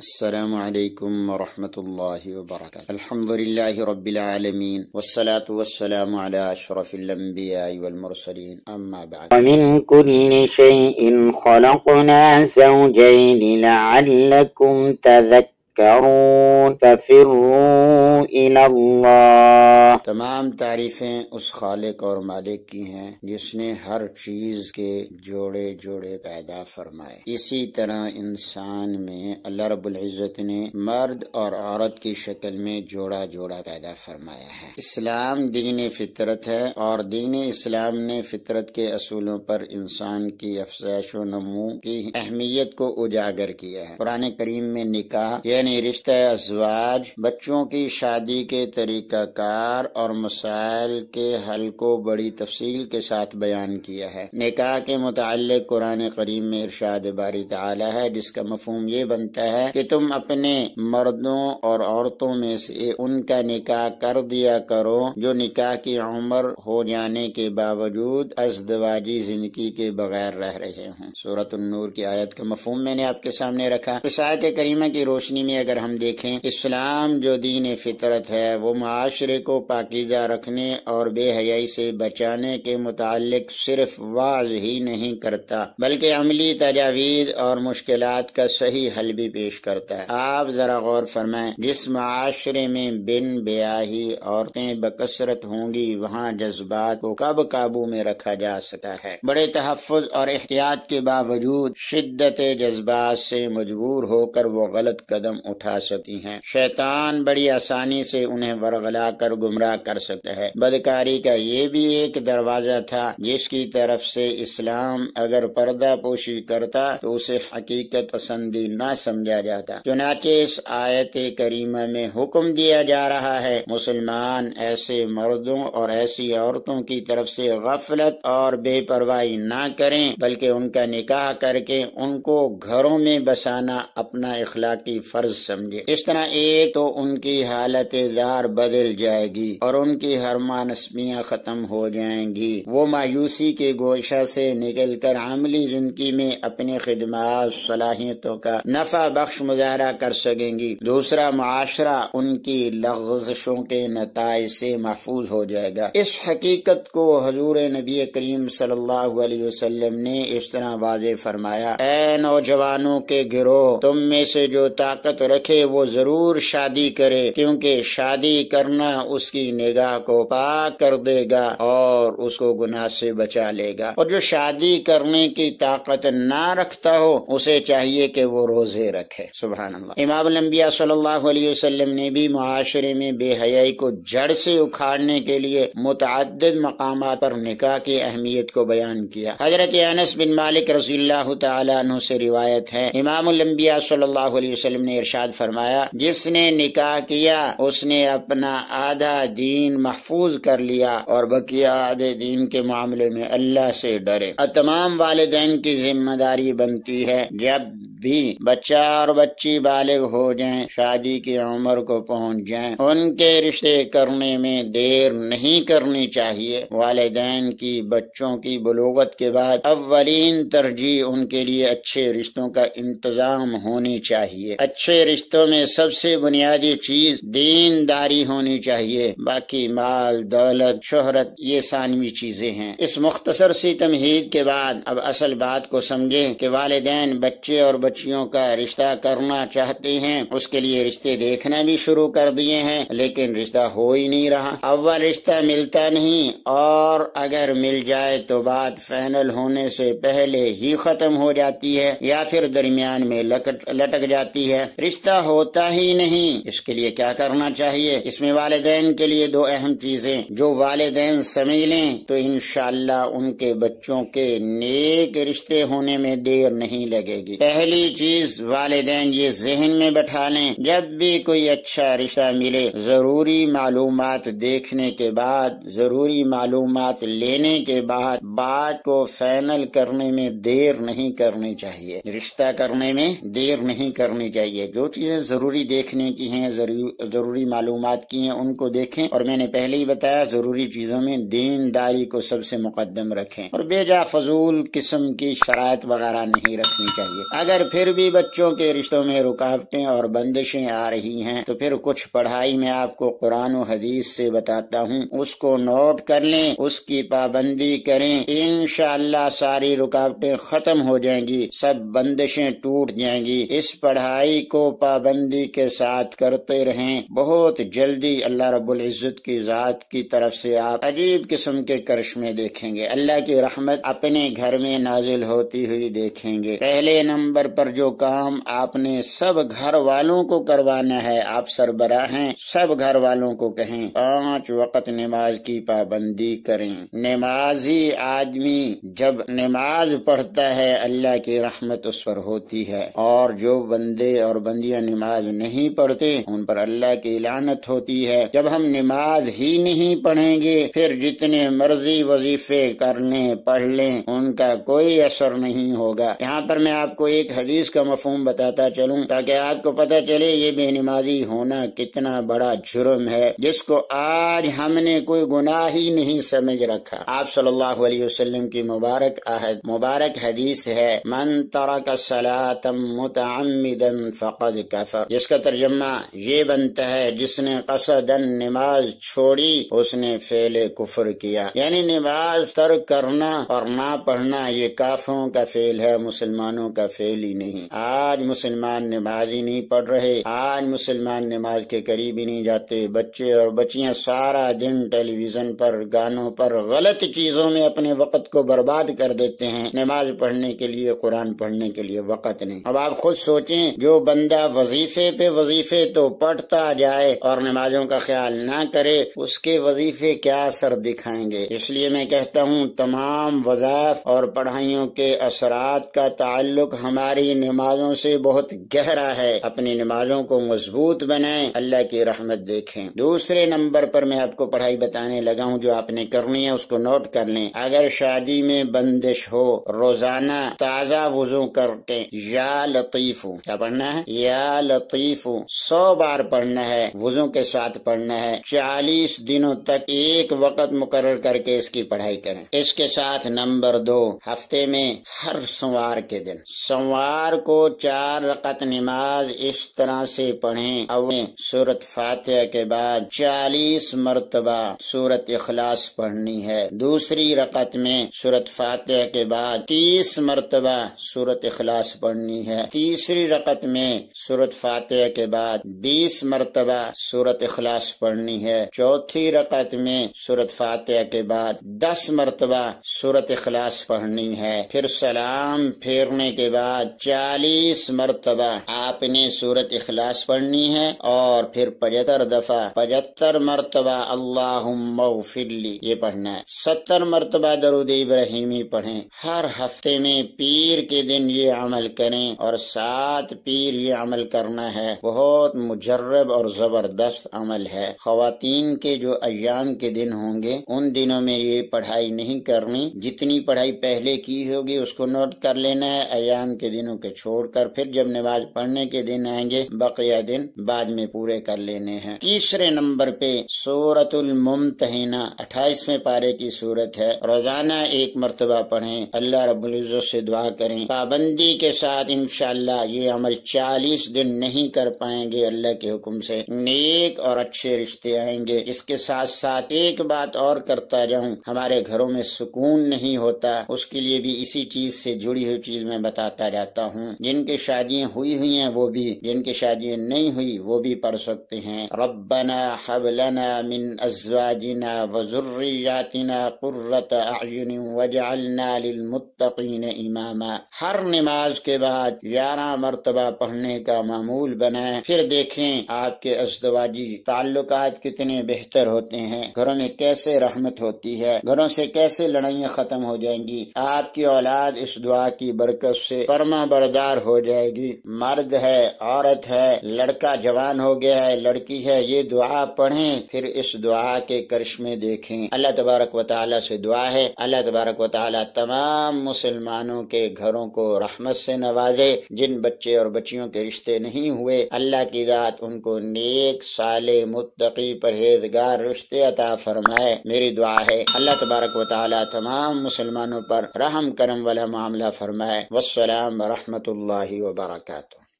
السلام علیکم ورحمۃ اللہ وبرکاتہ۔ الحمد للہ رب العالمین والصلاة والسلام علی اشرف الانبیاء والمرسلین، اما بعد۔ ومن كل شيء خلقنا زوجين لعلكم تذكرون ففروا إلى الله۔ تمام تعریفیں اس خالق اور مالک کی ہیں جس نے ہر چیز کے جوڑے جوڑے پیدا فرمائے۔ اسی طرح انسان میں اللہ رب العزت نے مرد اور عورت کی شکل میں جوڑا جوڑا پیدا فرمایا ہے۔ اسلام دین فطرت ہے اور دین اسلام نے فطرت کے اصولوں پر انسان کی افزائش و نمو کی اہمیت کو اجاگر کیا ہے۔ قرآن کریم میں نکاح یعنی رشتہ ازواج، بچوں کی شادی کے طریقہ کار اور مسائل کے حل کو بڑی تفصیل کے ساتھ بیان کیا ہے۔ نکاح کے متعلق قرآن کریم میں ارشاد باری تعالی ہے، جس کا مفہوم یہ بنتا ہے کہ تم اپنے مردوں اور عورتوں میں سے ان کا نکاح کر دیا کرو جو نکاح کی عمر ہو جانے کے باوجود ازدواجی زندگی کے بغیر رہ رہے ہوں۔ سورۃ النور کی آیت کا مفہوم میں نے آپ کے سامنے رکھا۔ اس آیت کریمہ کی روشنی میں اگر ہم دیکھیں، اسلام جو دین فطرت ہے وہ معاشرے کو پاکیزہ رکھنے اور بے حیائی سے بچانے کے متعلق صرف واعظ ہی نہیں کرتا بلکہ عملی تجاویز اور مشکلات کا صحیح حل بھی پیش کرتا ہے۔ آپ ذرا غور فرمائیں، جس معاشرے میں بن بیاہی عورتیں بکثرت ہوں گی وہاں جذبات کو کب قابو میں رکھا جا سکتا ہے؟ بڑے تحفظ اور احتیاط کے باوجود شدت جذبات سے مجبور ہو کر وہ غلط قدم اٹھا سکتی ہیں۔ شیطان بڑی آسانی سے انہیں ورغلا کر گمراہ کر سکتا ہے۔ بدکاری کا یہ بھی ایک دروازہ تھا جس کی طرف سے اسلام اگر پردہ پوشی کرتا تو اسے حقیقت پسندی نہ سمجھا جاتا۔ چنانچہ اس آیت کریمہ میں حکم دیا جا رہا ہے مسلمان ایسے مردوں اور ایسی عورتوں کی طرف سے غفلت اور بے پرواہی نہ کریں بلکہ ان کا نکاح کر کے ان کو گھروں میں بسانا اپنا اخلاقی فرض سمجھے۔ اس طرح ایک تو ان کی حالت زار بدل جائے گی اور ان کی ہرمانسمیاں ختم ہو جائیں گی۔ وہ مایوسی کے گوشہ سے نکل کر عملی زندگی میں اپنے خدمات صلاحیتوں کا نفع بخش مظاہرہ کر سکیں گی۔ دوسرا، معاشرہ ان کی لغزشوں کے نتائج سے محفوظ ہو جائے گا۔ اس حقیقت کو حضور نبی کریم صلی اللہ علیہ وسلم نے اس طرح واضح فرمایا، اے نوجوانوں کے گروہ، تم میں سے جو طاقت رکھے وہ ضرور شادی کرے، کیونکہ شادی کرنا اس کی نگاہ کو پاک کر دے گا اور اس کو گناہ سے بچا لے گا، اور جو شادی کرنے کی طاقت نہ رکھتا ہو اسے چاہیے کہ وہ روزے رکھے۔ سبحان اللہ۔ امام الانبیاء صلی اللہ علیہ وسلم نے بھی معاشرے میں بے حیائی کو جڑ سے اکھاڑنے کے لیے متعدد مقامات پر نکاح کی اہمیت کو بیان کیا۔ حضرت انس بن مالک رضی اللہ تعالیٰ عنہ سے روایت ہے، امام الانبیاء صلی اللہ علیہ وسلم نے ارشاد فرمایا، جس نے نکاح کیا اس نے اپنا آدھا دین محفوظ کر لیا اور بقیہ آدھے دین کے معاملے میں اللہ سے ڈرے۔ اور تمام والدین کی ذمہ داری بنتی ہے جب بھی بچہ اور بچی بالغ ہو جائیں، شادی کی عمر کو پہنچ جائیں، ان کے رشتے کرنے میں دیر نہیں کرنی چاہیے۔ والدین کی بچوں کی بلوغت کے بعد اولین ترجیح ان کے لیے اچھے رشتوں کا انتظام ہونی چاہیے۔ اچھے رشتوں میں سب سے بنیادی چیز دینداری ہونی چاہیے، باقی مال، دولت، شہرت یہ ثانوی چیزیں ہیں۔ اس مختصر سی تمہید کے بعد اب اصل بات کو سمجھیں کہ والدین بچے اور بچیوں کا رشتہ کرنا چاہتے ہیں، اس کے لیے رشتے دیکھنا بھی شروع کر دیے ہیں، لیکن رشتہ ہو ہی نہیں رہا۔ اول رشتہ ملتا نہیں اور اگر مل جائے تو بات فائنل ہونے سے پہلے ہی ختم ہو جاتی ہے یا پھر درمیان میں لٹک جاتی ہے، رشتہ ہوتا ہی نہیں۔ اس کے لیے کیا کرنا چاہیے؟ اس میں والدین کے لیے دو اہم چیزیں جو والدین سمجھ لیں تو انشاءاللہ ان کے بچوں کے نیک رشتے ہونے میں دیر نہیں لگے گی۔ پہلی چیز والدین یہ ذہن میں بٹھا لیں، جب بھی کوئی اچھا رشتہ ملے ضروری معلومات دیکھنے کے بعد، ضروری معلومات لینے کے بعد بات کو فائنل کرنے میں دیر نہیں کرنی چاہیے۔ رشتہ کرنے میں دیر نہیں کرنی چاہیے۔ جو چیزیں ضروری دیکھنے کی ہیں، ضروری معلومات کی ہیں، ان کو دیکھیں، اور میں نے پہلے ہی بتایا ضروری چیزوں میں دینداری کو سب سے مقدم رکھیں اور بے جا فضول قسم کی شرائط وغیرہ نہیں رکھنی چاہیے۔ اگر پھر بھی بچوں کے رشتوں میں رکاوٹیں اور بندشیں آ رہی ہیں تو پھر کچھ پڑھائی میں آپ کو قرآن و حدیث سے بتاتا ہوں، اس کو نوٹ کر لیں، اس کی پابندی کریں، انشاءاللہ ساری رکاوٹیں ختم ہو جائیں گی، سب بندشیں ٹوٹ جائیں گی۔ اس پڑھائی کو پابندی کے ساتھ کرتے رہیں، بہت جلدی اللہ رب العزت کی ذات کی طرف سے آپ عجیب قسم کے کرشمے دیکھیں گے، اللہ کی رحمت اپنے گھر میں نازل ہوتی ہوئی دیکھیں گے۔ پہلے نمبر پر جو کام آپ نے سب گھر والوں کو کروانا ہے، آپ سربراہ ہیں، سب گھر والوں کو کہیں 5 وقت نماز کی پابندی کریں۔ نمازی آدمی جب نماز پڑھتا ہے اللہ کی رحمت اس پر ہوتی ہے، اور جو بندے اور بندیاں نماز نہیں پڑھتے ان پر اللہ کی لعنت ہوتی ہے۔ جب ہم نماز ہی نہیں پڑھیں گے پھر جتنے مرضی وظیفے کر لیں پڑھ لیں ان کا کوئی اثر نہیں ہوگا۔ یہاں پر میں آپ کو ایک حدیث کا مفہوم بتاتا چلوں تاکہ آپ کو پتہ چلے یہ بے نمازی ہونا کتنا بڑا جرم ہے جس کو آج ہم نے کوئی گناہ ہی نہیں سمجھ رکھا۔ آپ صلی اللہ علیہ وسلم کی مبارک حدیث ہے من ترک الصلاۃ متعمدا فقد کفر، جس کا ترجمہ یہ بنتا ہے جس نے قصدن نماز چھوڑی اس نے فعل کفر کیا، یعنی نماز ترک کرنا اور نہ پڑھنا یہ کافروں کا فعل ہے، مسلمانوں کا فعل ہی نہیں۔ آج مسلمان نماز ہی نہیں پڑھ رہے، آج مسلمان نماز کے قریب ہی نہیں جاتے، بچے اور بچیاں سارا دن ٹیلی ویژن پر گانوں پر غلط چیزوں میں اپنے وقت کو برباد کر دیتے ہیں، نماز پڑھنے کے لیے قرآن پڑھنے کے لیے وقت نہیں۔ اب آپ خود سوچیں جو بندہ وظیفے پہ وظیفے تو پڑھتا جائے اور نمازوں کا خیال نہ کرے اس کے وظیفے کیا اثر دکھائیں گے۔ اس لیے میں کہتا ہوں تمام وظائف اور پڑھائیوں کے اثرات کا تعلق ہماری نمازوں سے بہت گہرا ہے، اپنی نمازوں کو مضبوط بنائیں، اللہ کی رحمت دیکھیں۔ دوسرے نمبر پر میں آپ کو پڑھائی بتانے لگا ہوں جو آپ نے کرنی ہے اس کو نوٹ کر لیں۔ اگر شادی میں بندش ہو روزانہ تازہ وضو کرتے یا لطیف، کیا پڑھنا ہے؟ یا لطیف 100 بار پڑھنا ہے، وضو کے ساتھ پڑھنا ہے، 40 دنوں تک ایک وقت مقرر کر کے اس کی پڑھائی کریں۔ اس کے ساتھ نمبر 2، ہفتے میں ہر سوموار کے دن سوموار کو 4 رکعت نماز اس طرح سے پڑھیں، اول سورۃ فاتحہ کے بعد 40 مرتبہ سورۃ اخلاص پڑھنی ہے، دوسری رکعت میں سورۃ فاتحہ کے بعد 30 مرتبہ سورۃ اخلاص پڑھنی ہے، تیسری رکعت میں سورۃ فاتحہ کے بعد 20 مرتبہ سورۃ اخلاص پڑھنی ہے، چوتھی رکعت میں سورۃ فاتحہ کے بعد 10 مرتبہ سورۃ اخلاص پڑھنی ہے، پھر سلام پھیرنے کے بعد 40 مرتبہ آپ نے سورۃ اخلاص پڑھنی ہے، اور پھر 75 دفعہ 75 مرتبہ اللہم اغفر لی یہ پڑھنا ہے، 70 مرتبہ درود ابراہیمی پڑھیں۔ ہر ہفتے میں پیر کے دن یہ عمل کریں، اور 7 پیر یہ عمل کرنا ہے، بہت مجرب اور زبردست عمل ہے۔ خواتین کے جو ایام کے دن ہوں گے ان دنوں میں یہ پڑھائی نہیں کرنی، جتنی پڑھائی پہلے کی ہوگی اس کو نوٹ کر لینا ہے، ایام کے دنوں کے چھوڑ کر، پھر جب نماز پڑھنے کے دن آئیں گے بقیہ دن بعد میں پورے کر لینے ہیں۔ تیسرے نمبر پہ سورۃ الممتحنہ 28ویں پارے کی سورت ہے، روزانہ 1 مرتبہ پڑھیں، اللہ رب العزت سے دعا کریں، پابندی کے ساتھ انشاءاللہ یہ عمل 40 دن نہیں کر پائیں گے، اللہ کے حکم سے نیک اور اچھے رشتے آئیں گے۔ اس کے ساتھ ساتھ ایک بات اور کرتا جاؤں، ہمارے گھروں میں سکون نہیں ہوتا، اس کے لیے بھی اسی چیز سے جڑی ہوئی چیز میں بتاتا جاتا ہوں، جن کی شادیاں ہوئی ہوئی ہیں وہ بھی، جن کی شادیاں نہیں ہوئی وہ بھی پڑھ سکتے ہیں۔ ربنا حب لنا من ازواجنا وذریاتنا قرۃ اعین واجعلنا للمتقین اماما، ہر نماز کے بعد 11 مرتبہ پڑھنے کا معمول بنائیں، پھر دیکھیں آپ کے ازدواجی تعلقات کتنے بہتر ہوتے ہیں، گھروں میں کیسے رحمت ہوتی ہے، گھروں سے کیسے لڑائیاں ختم ہو جائیں گی، آپ کی اولاد اس دعا کی برکت سے فرما بردار ہو جائے گی۔ مرد ہے، عورت ہے، لڑکا جوان ہو گیا ہے، لڑکی ہے، یہ دعا پڑھیں، پھر اس دعا کے کرشمے دیکھیں۔ اللہ تبارک و تعالیٰ سے دعا ہے اللہ تبارک و تعالیٰ تمام مسلمانوں کے گھروں کو رحمت سے نوازے، جن بچے اور بچیوں کے رشتے نہیں ہوئے اللہ کی ذات ان کو نیک صالح متقی پرہیزگار رشتے عطا فرمائے۔ میری دعا ہے اللہ تبارک و تعالیٰ تمام مسلمانوں پر رحم کرم والا معاملہ فرمائے۔ والسلام ورحمۃ ورحمۃ اللہ وبرکاتہ۔